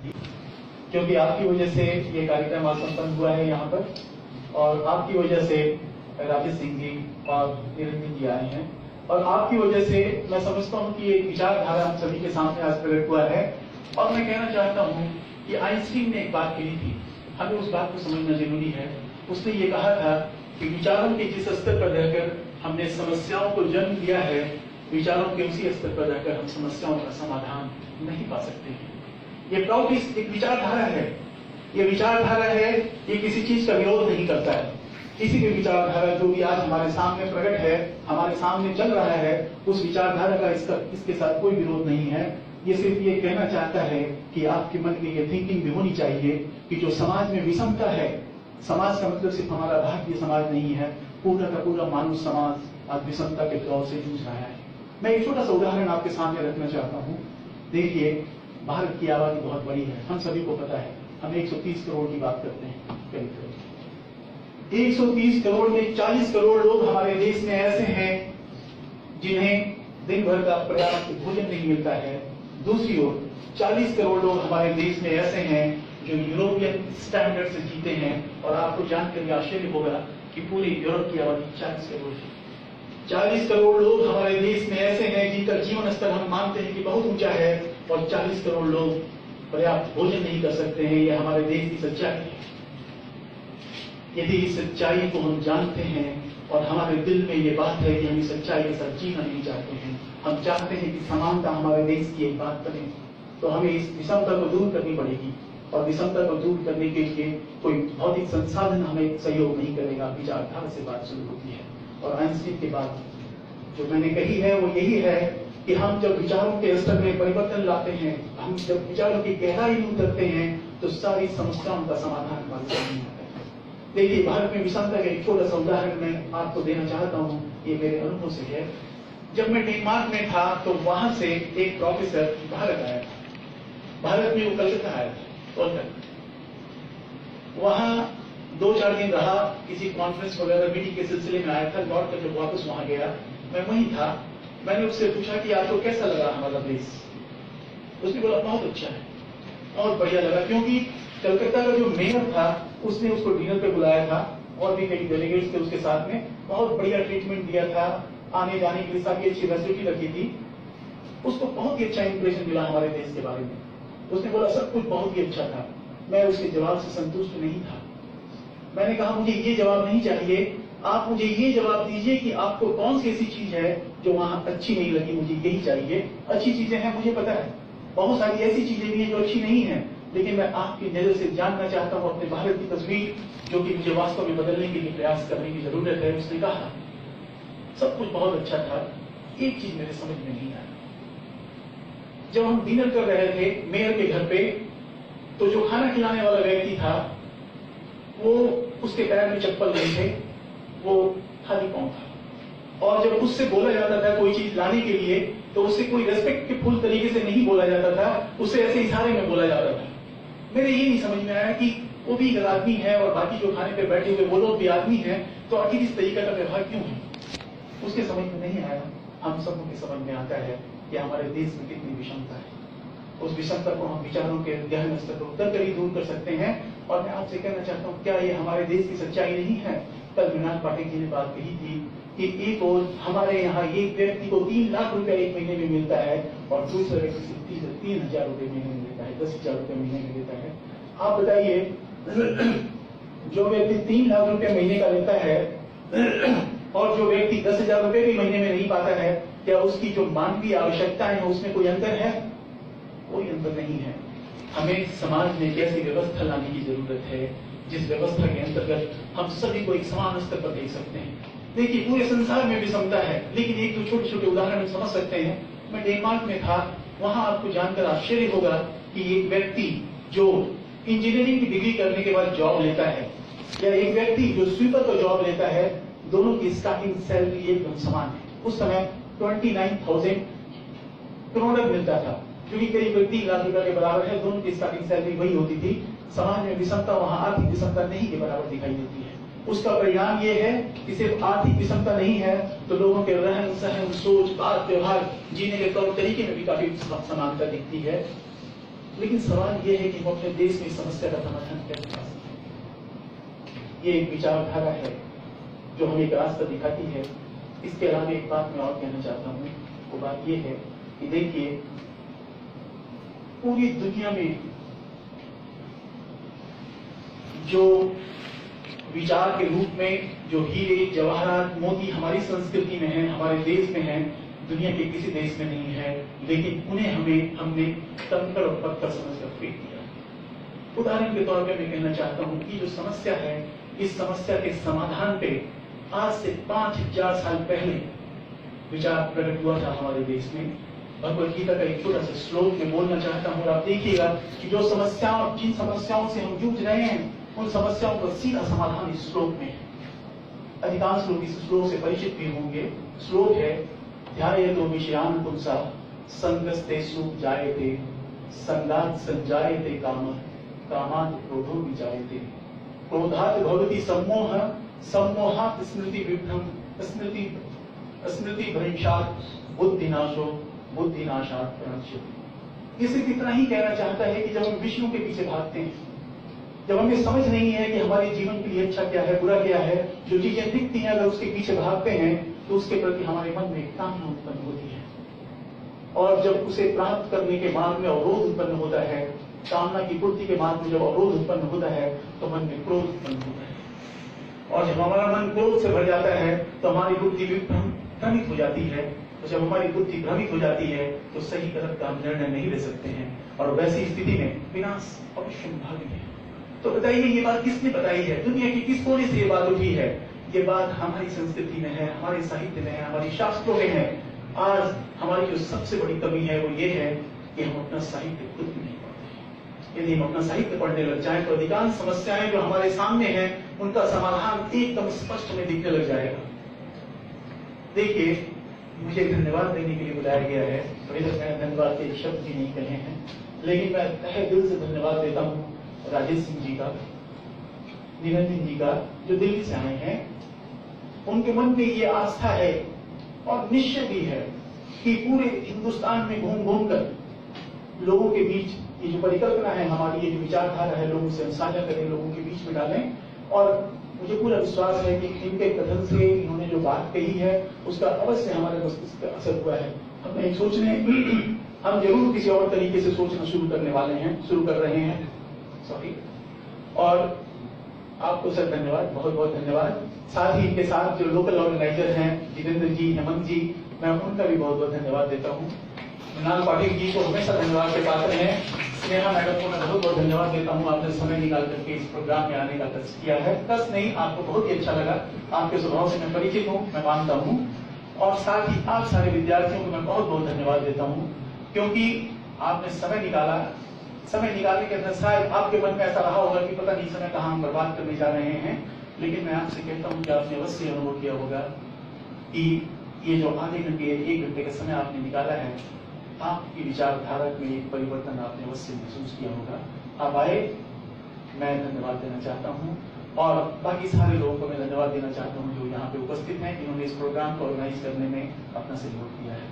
क्योंकि आपकी वजह से ये कार्यक्रम आज संपन्न हुआ है यहाँ पर, और आपकी वजह से राजेश सिंह जी और निरंजन जी आए हैं, और आपकी वजह से मैं समझता हूँ कि एक विचारधारा हम सभी के सामने आज प्रकट हुआ है। और मैं कहना चाहता हूँ कि आइंस्टीन ने एक बात कही थी, हमें उस बात को समझना जरूरी है। उसने ये कहा था कि विचारों के जिस स्तर पर रहकर हमने समस्याओं को जन्म दिया है, विचारों के उसी स्तर पर रहकर हम समस्याओं का समाधान नहीं पा सकते हैं। ये प्रॉपर्टीज एक विचारधारा है, ये विचारधारा है, ये किसी चीज का विरोध नहीं करता है। किसी भी विचारधारा जो भी आज हमारे सामने प्रकट है, हमारे सामने चल रहा है, उस विचारधारा का इसके साथ कोई विरोध नहीं है। ये सिर्फ ये कहना चाहता है कि आपके मन में ये थिंकिंग भी होनी चाहिए कि जो समाज में विषमता है, समाज का मतलब सिर्फ हमारा भारतीय समाज नहीं है, पूरा का पूरा मानव समाज आज विषमता के दौर से जूझ रहा है। मैं एक छोटा सा उदाहरण आपके सामने रखना चाहता हूँ। देखिए, भारत की आबादी बहुत बड़ी है, हम सभी को पता है। हम 130 करोड़ की बात करते हैं, करीब 130 करोड़ में 40 करोड़ लोग हमारे देश में ऐसे हैं जिन्हें दिन भर का पर्याप्त भोजन नहीं मिलता है। दूसरी ओर 40 करोड़ लोग हमारे देश में ऐसे हैं जो यूरोपियन स्टैंडर्ड से जीते हैं, और आपको जानकर आश्चर्य होगा कि पूरी यूरोप की आबादी 40 करोड़ है। 40 करोड़ लोग हमारे देश में ऐसे हैं जिनका जीवन स्तर हम मानते हैं कि बहुत ऊंचा है, और 40 करोड़ लोग पर्याप्त भोजन नहीं कर सकते हैं। यह हमारे देश की सच्चाई है। यदि इस सच्चाई को हम जानते हैं और हमारे दिल में ये बात है कि हम इस सच्चाई के साथ जीना नहीं चाहते हैं, हम चाहते हैं कि समानता हमारे देश की एक बात बने, तो हमें इस विषमता को दूर करनी पड़ेगी। और विषमता को दूर करने के लिए कोई भौतिक संसाधन हमें सहयोग नहीं करेगा, विचारधारा से बात शुरू होती है। और आइंस्टीन की बात जो मैंने कही है वो यही है कि हम जब विचारों के स्तर में परिवर्तन लाते हैं, हम जब विचारों की गहराई में उतरते हैं, तो सारी समस्याओं का समाधान हमारे सामने आता है। देखिए, भारत में विषमता का एक छोटा सा उदाहरण मैं आपको देना चाहता हूँ, ये मेरे अनुभव से है। जब मैं डेनमार्क में था तो वहां से एक प्रोफेसर भारत आया था। भारत में वो कलकत्ता आया था, कोलकाता। वहां 2-4 दिन रहा, किसी कॉन्फ्रेंस वगैरह मीटिंग के सिलसिले में आया था। लौट कर जब वापस वहां गया, मैं वहीं था। मैंने उससे पूछा कि आपको कैसा लगा हमारा देश? उसने बोला बहुत अच्छा है, बहुत बढ़िया लगा, क्योंकि कलकत्ता का जो मेयर था उसने उसको डिनर पे बुलाया था, और भी कई डेलीगेट्स थे उसके साथ में। बहुत बढ़िया ट्रीटमेंट दिया था, आने जाने के लिए सारी अच्छी फैसिलिटी रखी थी। उसको बहुत ही अच्छा इंप्रेशन मिला हमारे देश के बारे में। उसने बोला सब कुछ बहुत ही अच्छा था। मैं उसके जवाब से संतुष्ट नहीं था। मैंने कहा मुझे ये जवाब नहीं चाहिए, आप मुझे ये जवाब दीजिए कि आपको कौन सी ऐसी चीज है जो वहां अच्छी नहीं लगी, मुझे यही चाहिए। अच्छी चीजें हैं मुझे पता है, बहुत सारी ऐसी चीजें भी हैं जो अच्छी नहीं है, लेकिन मैं आपकी नजर से जानना चाहता हूँ अपने भारत की तस्वीर, जो कि मुझे वास्तव में बदलने के लिए प्रयास करने की जरूरत है। उसने कहा सब कुछ बहुत अच्छा था, एक चीज मेरे समझ में नहीं आया। जब हम डिनर कर रहे थे मेयर के घर पे, तो जो खाना खिलाने वाला व्यक्ति था वो उसके पैर में चप्पल नहीं थे, वो खाली पांव था। और जब उससे बोला जाता था कोई चीज लाने के लिए, तो उससे कोई रेस्पेक्टफुल तरीके से नहीं बोला जाता था, उससे ऐसे इशारे में बोला जाता था। मेरे ये नहीं समझ में आया कि वो भी एक आदमी है और बाकी जो खाने पे बैठे हुए वो लोग भी आदमी हैं, तो आखिर इस तरीके का व्यवहार क्यों है? उसके समझ में नहीं आया। हम सबों के समझ में आता है कि हमारे देश में कितनी विषमता है। उस विषमता को हम विचारों के गहन स्तर पर उतर कर ही दूर कर सकते हैं। और मैं आपसे कहना चाहता हूँ, क्या ये हमारे देश की सच्चाई नहीं है? कल विनाश पाठक जी ने बात कही थी कि एक और हमारे यहाँ एक व्यक्ति को 3 लाख रुपया एक महीने में मिलता है, और दूसरे व्यक्ति से 3,000 रुपये महीने में देता है, 10,000 रुपये महीने में देता है। आप बताइए, जो व्यक्ति 3 लाख रुपये महीने का लेता है और जो व्यक्ति 10,000 रुपये भी महीने में नहीं पाता है, क्या उसकी जो मानवीय आवश्यकताएं हैं उसमें कोई अंतर है? कोई अंतर नहीं है। हमें समाज में एक ऐसी व्यवस्था लाने की जरूरत है जिस व्यवस्था के अंतर्गत हम सभी को एक समान स्तर पर देख सकते हैं। देखिए, पूरे संसार में विषमता है, लेकिन एक दो छोटे छोटे उदाहरण समझ सकते हैं। मैं डेनमार्क में था, वहां आपको जानकर आश्चर्य होगा कि एक व्यक्ति जो इंजीनियरिंग की डिग्री करने के बाद जॉब लेता है, या एक व्यक्ति जो स्वीपर को जॉब लेता है, दोनों की स्टार्टिंग सैलरी एकदम समान है। उस समय 29,000 करोड़ मिलता था, जो कि करीब 3 लाख रुपए के बराबर है। दोनों की स्टार्टिंग सैलरी वही होती थी। समाज में विषमता वहां आर्थिक विषमता नहीं के बराबर दिखाई देती है। उसका परिणाम ये है कि सिर्फ आर्थिक विषमता नहीं है, तो लोगों के रहन सहन, सोच, बात, व्यवहार, जीने के तौर तरीके में भी काफी समानता दिखती है। लेकिन सवाल यह है कि हम अपने देश में इस समस्या का समाधान कैसे ला सकते हैं। ये एक विचारधारा है जो हमें एक रास्ता दिखाती है। इसके अलावा एक बात मैं और कहना चाहता हूँ, वो बात ये है कि देखिए, पूरी दुनिया में जो विचार के रूप में जो हीरे जवाहरात मोती हमारी संस्कृति में है, हमारे देश में है, दुनिया के किसी देश में नहीं है, लेकिन उन्हें हमने कंकड़ और पत्थर समझकर फेंक दिया। उदाहरण के तौर पर मैं कहना चाहता हूं कि जो समस्या है, इस समस्या के समाधान पे आज से 5000 साल पहले विचार प्रकट हुआ था हमारे देश में। भगवद गीता का एक छोटा सा श्लोक में बोलना चाहता हूं, और आप देखिएगा कि जो समस्याओं जिन समस्याओं से हम जूझ रहे हैं, उन समस्याओं का सीधा समाधान इस श्लोक में है। अधिकांश लोग इस श्लोक से परिचित भी होंगे। श्लोक है, ध्यायतो विषयान् पुंसा संगस्ते सुख जायते संगात् संजायते कामः कामात् क्रोधो विजायते क्रोधात् भवति सम्मोह सम्मोहात् स्मृति विभ्रम स्मृति भ्रंशात् बुद्धिनाशो बुद्धिनाशात् प्रणश्यति। इसे इतना ही कहना चाहता है कि जब हम विषयों के पीछे भागते हैं, जब हमें समझ नहीं है कि हमारे जीवन के लिए अच्छा क्या है, बुरा क्या है, जो चीजें दिखती हैं, अगर उसके पीछे भागते हैं तो उसके प्रति हमारे मन में कामना उत्पन्न होती है, और जब उसे प्राप्त करने के मार्ग में अवरोध उत्पन्न होता है, कामना की पूर्ति के मार्ग में जब अवरोध उत्पन्न होता है, तो मन में क्रोध उत्पन्न होता है, और जब हमारा मन क्रोध से भर जाता है तो हमारी बुद्धि भ्रमित हो जाती है। तो जब हमारी बुद्धि भ्रमित हो जाती है तो सही गलत का निर्णय नहीं ले सकते हैं, और वैसी स्थिति में विनाश अवश्य भावी है। तो बताइए, ये बात किसने बताई है? दुनिया की किस कोने से ये बात उठी है? ये बात हमारी संस्कृति में है, हमारे साहित्य में है, हमारी शास्त्रों में है। आज हमारी जो सबसे बड़ी कमी है वो ये है कि हम अपना साहित्य खुद नहीं पढ़ते। यदि हम अपना साहित्य पढ़ने लग जाएं तो अधिकांश समस्याएं जो हमारे सामने हैं, उनका समाधान एकदम स्पष्ट में दिखने लग जाएगा। देखिए, मुझे धन्यवाद देने के लिए बुलाया गया है। अभी तक मैंने धन्यवाद के शब्द भी नहीं कहे हैं, लेकिन मैं तहे दिल से धन्यवाद देता हूँ राजेश सिंह जी का, निरंजन जी का, जो दिल्ली से आए हैं। उनके मन में ये आस्था है और निश्चय भी है कि पूरे हिंदुस्तान में घूम घूम कर लोगों के बीच ये जो परिकल्पना है हमारी, ये जो विचारधारा है, लोगों से हम साझा करें, लोगों के बीच में डालें। और मुझे पूरा विश्वास है कि इनके कथन से, इन्होंने जो बात कही है, उसका अवश्य हमारे मस्तिष्क पर असर हुआ है। हम एक सोचने हम जरूर किसी और तरीके से सोचना शुरू कर रहे हैं। सॉरी। और आपको सर धन्यवाद, बहुत बहुत धन्यवाद। साथ ही इनके साथ जो लोकल ऑर्गेनाइजर हैं, जितेंद्र जी, हेमंत जी, मैं उनका भी बहुत बहुत धन्यवाद देता हूँ। मृणाल पाटिल जी को हमेशा धन्यवाद के पात्र हैं। स्नेहा मैडम को मैं बहुत बहुत धन्यवाद देता हूँ, आपने समय निकाल करके इस प्रोग्राम में आने का कष्ट किया है। कष्ट नहीं, आपको बहुत ही अच्छा लगा। आपके स्वभाव से मैं परिचित हूँ, मैं मानता हूँ। और साथ ही आप सारे विद्यार्थियों को मैं बहुत बहुत धन्यवाद देता हूँ, क्योंकि आपने समय निकाला। समय निकालने के अंदर शायद आपके मन में ऐसा रहा होगा कि पता नहीं समय कहाँ हम बर्बाद करने जा रहे हैं, लेकिन मैं आपसे कहता हूँ कि आपने अवश्य अनुभव किया होगा कि ये जो आधे घंटे 1 घंटे का समय आपने निकाला है, आपकी विचारधारा में एक परिवर्तन आपने अवश्य महसूस किया होगा। आप आए, मैं धन्यवाद देना चाहता हूँ, और बाकी सारे लोगों को मैं धन्यवाद देना चाहता हूँ जो यहाँ पे उपस्थित हैं, जिन्होंने इस प्रोग्राम को ऑर्गेनाइज करने में अपना सहयोग किया है।